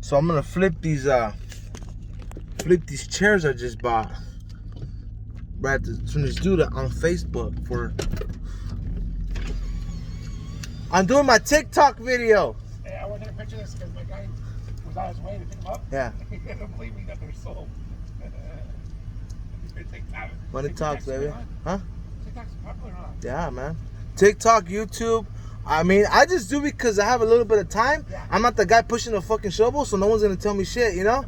So I'm gonna flip these chairs I just bought. Right to finish do that on Facebook I'm doing my TikTok video. Hey, I wanted to picture this because my guy was on his way to pick them up. Yeah. He didn't believe me that they're sold. TikTok. Money talks, baby. Huh? TikTok's popular, huh? Yeah, man. TikTok, YouTube. I mean, I just do because I have a little bit of time. Yeah. I'm not the guy pushing a fucking shovel, so no one's gonna tell me shit, you know?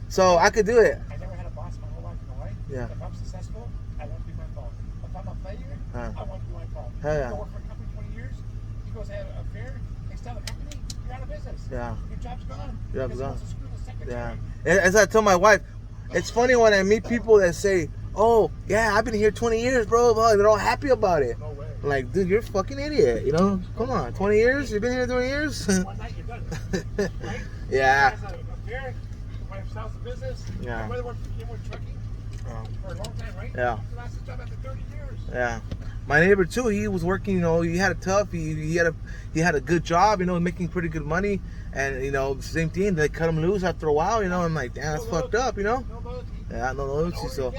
So I could do it. I never had a boss my whole life, you know why? Yeah. If I'm successful, I want to be my fault. If I'm a failure, I want to be my fault. Hell yeah. I work for a company 20 years. He goes, have a fair. They sell the company, you're out of business. Yeah. Your job's gone. Your job's gone. Yeah. As I tell my wife, it's funny when I meet people that say, "Oh, yeah, I've been here 20 years, bro." They're all happy about it. No way. I'm like, dude, you're a fucking idiot. You know, come on, 20 years? You've been here 20 years? One night you're done. Right? Yeah. He has a fair. Your wife sells the business. Yeah. My brother worked for trucking for a long time, right? Yeah. He lost his job after 30 years. Yeah. My neighbor too, he was working, you know, he had it tough. He had a good job, you know, making pretty good money. And, you know, same thing, they cut him loose after a while, you know. I'm like, damn, that's fucked up, you know? No loyalty. Yeah, no loyalty. So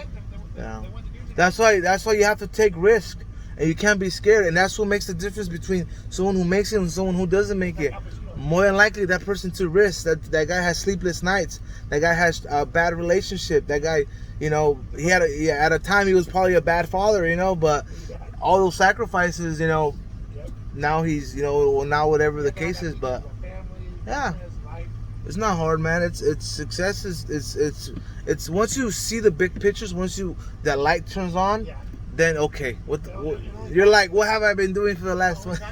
yeah. They want to do That's why you have to take risk. And you can't be scared. And that's what makes the difference between someone who makes it and someone who doesn't make it. More than likely, that person took risks. That guy has sleepless nights. That guy has a bad relationship. That guy, you know, at a time he was probably a bad father, you know, but all those sacrifices, you know, now he's, you know, now whatever the case is, but yeah, it's not hard, man. It's success it's once you see the big pictures, once that light turns on, then okay, what you're like, what have I been doing for the last 20?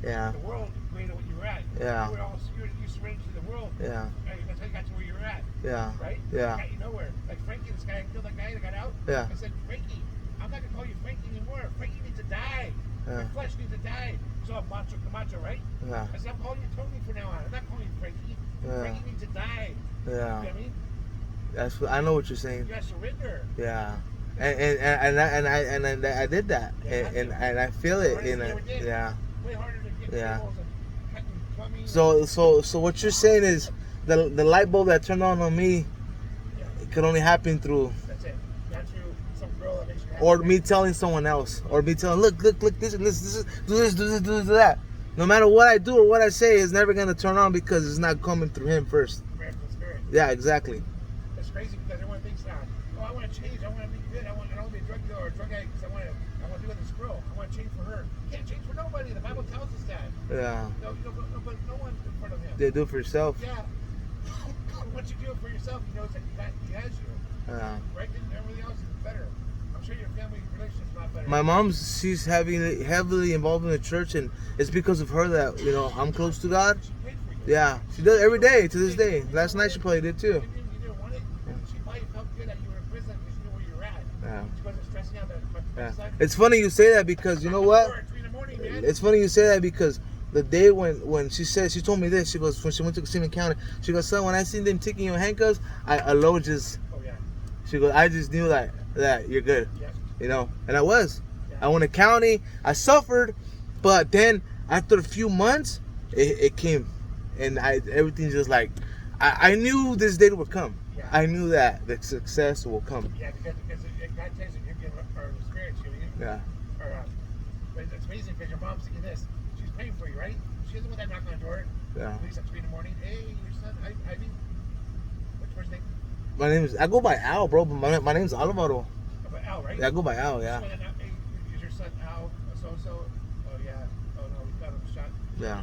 Yeah. The world created what you were at. Yeah. You surrendered to the world. Yeah. That's how you got to where you're at. Yeah. Right? Yeah. Got you nowhere. Like Frankie, this guy killed that guy that got out. Yeah. I said, Frankie, I'm not gonna call you Frankie anymore. Frankie needs to die. Yeah. Your flesh needs to die. So I'm Macho Camacho, right? Yeah. I said, I'm calling you Tony from now on. I'm not calling you Frankie. Yeah. Frankie needs to die. Yeah. You know what I mean? That's what I know what you're saying. You gotta surrender. Yeah. And I did that, and I feel it, yeah. Way harder to get Yeah. tables and cutting plumbing. So what you're saying is the light bulb that turned on me, it could only happen through, That's it. Not through some girl that makes you happy. or me telling someone else, or me telling, look, this is, do this, do that. No matter what I do or what I say, it's never gonna turn on because it's not coming through him first. Spirit. Yeah, exactly. It's crazy because everyone thinks now, oh, I want to change, I want to be good, I don't want to be a drug dealer or a drug addict because I want to do it this girl. I want to change for her. You can't change for nobody. The Bible tells us that. Yeah. No one in front of him. They do it for yourself. Yeah. Once you do it for yourself, he knows that he has you. Yeah. Right? And everything else is better. I'm sure your family relationship's not better. My mom's, she's heavily involved in the church, and it's because of her that, you know, I'm close to God. She prayed for you. Yeah, she does every day to this day. Last night she probably did too. You didn't want it. She probably felt good that you were in prison because she knew where you were at. Yeah. She wasn't stressing out that Yeah. It's funny you say that because you know what? It's funny you say that because the day when she said, she told me this, she goes, when she went to Kissimmee County, she goes, son, when I seen them taking your handcuffs, she goes, I just knew that you're good. Yes. You know, and I was. I went to county, I suffered, but then after a few months, it came, and everything's just like, I knew this day would come. Yeah. I knew that the success will come. Yeah, because God tells you you're getting our experience. Yeah. But it's amazing because your mom's thinking this. She's praying for you, right? She's the one that knocked on the door. Yeah. At least at 3 in the morning. Hey, your son, Ivy. What's your first name? My name is, I go by Al, bro, but my name's Alvaro. Oh, by Al, right? Yeah, I go by Al, yeah. Hey, is your son Al so-and-so? Oh, yeah. Oh, no, we got him shot. Yeah.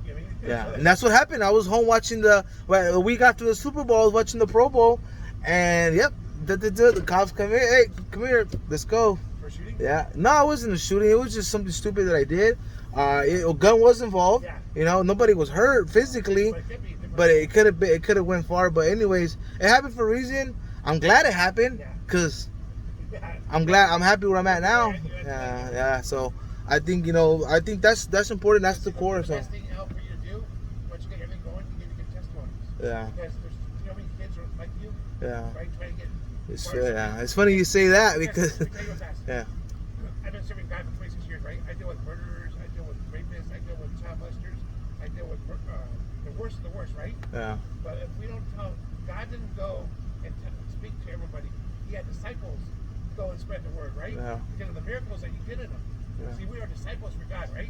You know what I mean? Yeah, and that's what happened. I was home watching a week after the Super Bowl, I was watching the Pro Bowl, and yep, the cops come in. Hey, come here, let's go. For shooting? Yeah, no, it wasn't a shooting. It was just something stupid that I did. A gun was involved. Yeah. You know, nobody was hurt physically, but it could have went far. But anyways, it happened for a reason. I'm glad it happened because I'm happy where I'm at now. Yeah. So I think that's important. That's the core. So. The best thing out for you to do once you get everything going, you need to get testimonies. Yeah. Because there's many kids are like you. Yeah. Right, trying to get. It's funny you say that because. Yeah. I've been serving God for 26 years, right? I deal with murderers, I deal with rapists, I deal with child molesters, I deal with the worst of the worst, right? Yeah. But if we don't tell, God didn't go and speak to everybody. He had disciples go and spread the word, right? Yeah. Because of the miracles that you did in them. Yeah. See, we are disciples for God, right?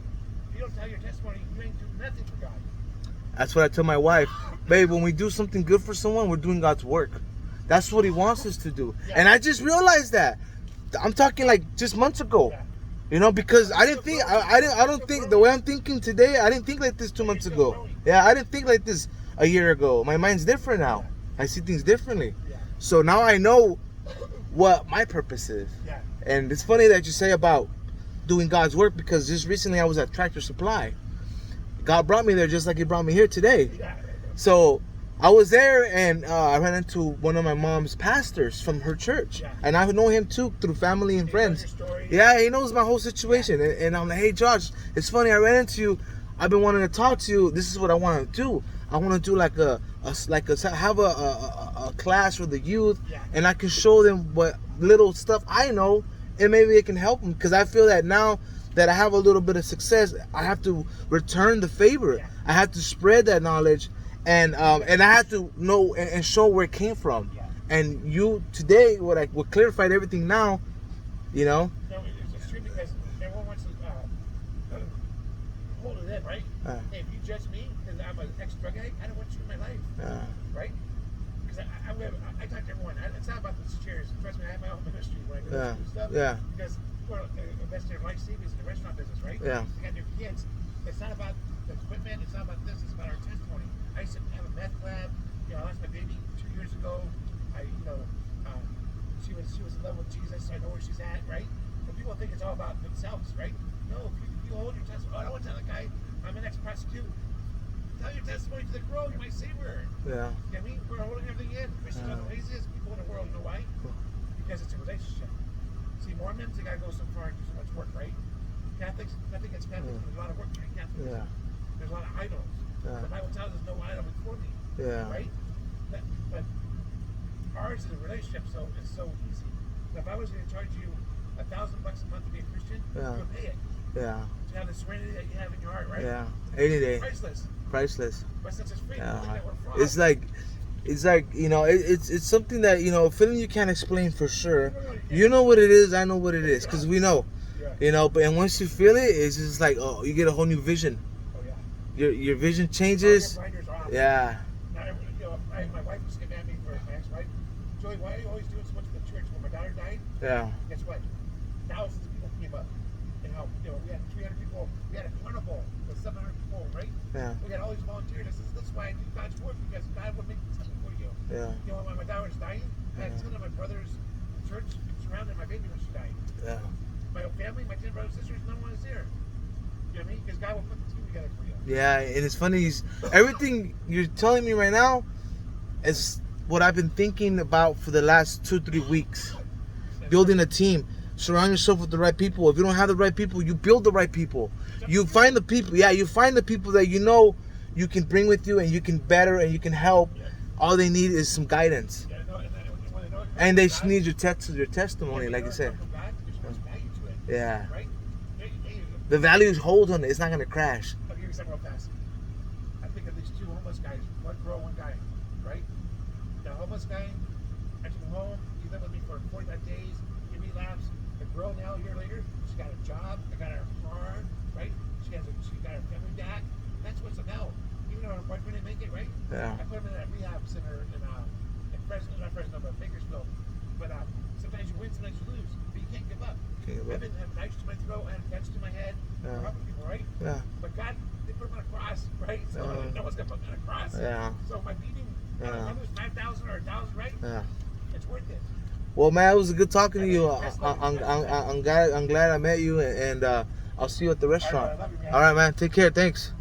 If you don't tell your testimony, you ain't doing nothing for God. That's what I tell my wife. Babe, when we do something good for someone, we're doing God's work. That's what he wants us to do. Yeah. And I just realized that. I'm talking like just months ago. Yeah. You know, because I didn't think I don't think the way I'm thinking today, I didn't think like this 2 months ago. Yeah, I didn't think like this a year ago. My mind's different now. I see things differently. Yeah. So now I know what my purpose is. Yeah. And it's funny that you say about doing God's work, because just recently I was at Tractor Supply. God brought me there just like he brought me here today. Yeah. So I was there, and I ran into one of my mom's pastors from her church. Yeah. And I know him too through family and He knows friends. your story. Yeah, he knows my whole situation. And I'm like, hey, Josh, it's funny, I ran into you. I've been wanting to talk to you. This is what I want to do. I want to do like have a class for the youth, Yeah. and I can show them what little stuff I know, and maybe it can help them, because I feel that now that I have a little bit of success, I have to return the favor. Yeah. I have to spread that knowledge, and I have to know and show where it came from. Yeah. And you today, what clarified everything now, you know. No, it's true, because everyone wants to hold it in, right? Hey, if you judge me because I'm an ex-drug addict, I don't want you in my life, right? Because I talk to everyone. It's not about the chairs. Trust me, I have my own ministry when I do this stuff. Yeah. Because we're invested in life savings in the restaurant business, right? Yeah. You got your kids. It's not about the equipment. It's not about this. It's about our testimony. I used to have a meth lab. You know, I lost my baby 2 years ago. She was in love with Jesus. So I know where she's at, right? But people think it's all about themselves, right? No, if you hold your testimony. Oh, I don't want to tell the guy I'm an ex-prostitute. Tell your testimony to the girl. You might save her. Yeah. You know what I mean? We're holding everything in. Christians are the laziest people in the world. You know why? Because it's a relationship. See, Mormons, they gotta go so far and do so much work, right? Catholics, nothing against Catholics, but there's a lot of work behind Catholics. Yeah. There's a lot of idols. Yeah. The Bible tells us no idol before me. Yeah. Right? But ours is a relationship, so it's so easy. If I was going to charge you $1,000 a month to be a Christian, Yeah. you'll pay it. Yeah. To have the serenity that you have in your heart, right? Yeah. Any day. Priceless. Priceless. But since it's free, Yeah. people think that we're frauds. It's like you know, it's something that, you know, a feeling you can't explain for sure. You know what it is, I know what it is, because we know. Yeah. You know, but and once you feel it, it's just like, oh, you get a whole new vision. Oh, yeah. Your vision All changes. your blinders are off. Yeah. Now, my wife was getting at me for my ex-wife. Joey, why are you always doing so much for the church? When my daughter died, Yeah. guess what? Thousands of people came up. And how, we had 300 people. We had a carnival with 700 people, right? Yeah. We got all these volunteers. This is why I do God's work, because God would make something for you. Yeah. You know, when my daughter was dying, I had 10 of my brothers in church surrounding my baby when she died. Yeah. My own family, my 10 brothers and sisters, no one was there. You know what I mean? Because God will put the team together for you. Yeah, and it's funny. Everything you're telling me right now is what I've been thinking about for the last 2-3 weeks. Building a team. Surround yourself with the right people. If you don't have the right people, you build the right people. You find the people. Yeah, you find the people that you know you can bring with you, and you can better, and you can help. All they need is some guidance. Yeah, no, when they know it comes And they from just God, need your testimony, like you said. from God, there's much value to it. Yeah. Right? Hey, The values hold on it. It's not gonna crash. I'll give you something real fast. I think of these two homeless guys, one girl, one guy, right? The homeless guy, I took him home. He lived with me for 45 days. He relapsed. The girl now, a year later, she got a job. I got her a car, right? She got her family back. That's what's about. Even though her boyfriend didn't make it, right? Yeah. I put him in that rehab center in Fresno, not Fresno, but Bakersfield. But sometimes you win, sometimes you lose. But you can't give up. Can't give up. I've been having knives to my throat and guns to my head. Yeah. Helping people, right? Yeah. But God, they put him on a cross, right? So I didn't know what's going to put me on a cross. Yeah. So my beating, Yeah. whether it was 5,000 or 1,000, right? Yeah. It's worth it. Well, man, it was good talking to you. I'm glad I met you, and I'll see you at the restaurant. I love you, man. All right, man. Take care. Thanks.